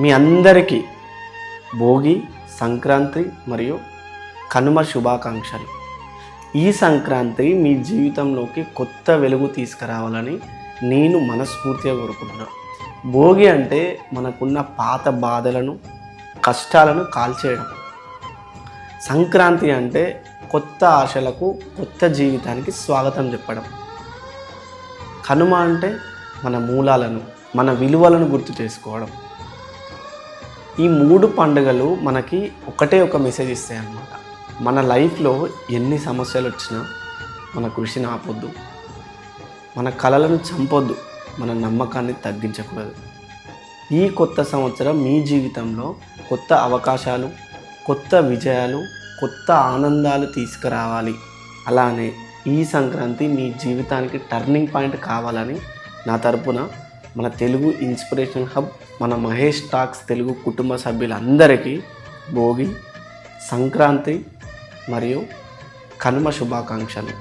మీ అందరికీ భోగి, సంక్రాంతి మరియు కనుమ శుభాకాంక్షలు. ఈ సంక్రాంతి మీ జీవితంలోకి కొత్త వెలుగు తీసుకురావాలని నేను మనస్ఫూర్తిగా కోరుకుంటున్నాను. భోగి అంటే మనకున్న పాత బాధలను, కష్టాలను కాల్చేయడం. సంక్రాంతి అంటే కొత్త ఆశలకు, కొత్త జీవితానికి స్వాగతం చెప్పడం. కనుమ అంటే మన మూలాలను, మన విలువలను గుర్తు చేసుకోవడం. ఈ 3 పండుగలు మనకి ఒకటే ఒక మెసేజ్ ఇస్తాయి అన్నమాట. మన లైఫ్లో ఎన్ని సమస్యలు వచ్చినా మన కృషిని ఆపొద్దు, మన కలలను చంపొద్దు, మన నమ్మకాన్ని తగ్గించకూడదు. ఈ కొత్త సంవత్సరం మీ జీవితంలో కొత్త అవకాశాలు, కొత్త విజయాలు, కొత్త ఆనందాలు తీసుకురావాలి. అలానే ఈ సంక్రాంతి మీ జీవితానికి టర్నింగ్ పాయింట్ కావాలని నా తరపున మన తెలుగు ఇన్స్పిరేషన్ హబ్, మన మహేష్ టాక్స్ తెలుగు కుటుంబ సభ్యులందరికీ భోగి, సంక్రాంతి మరియు కనుమ శుభాకాంక్షలు.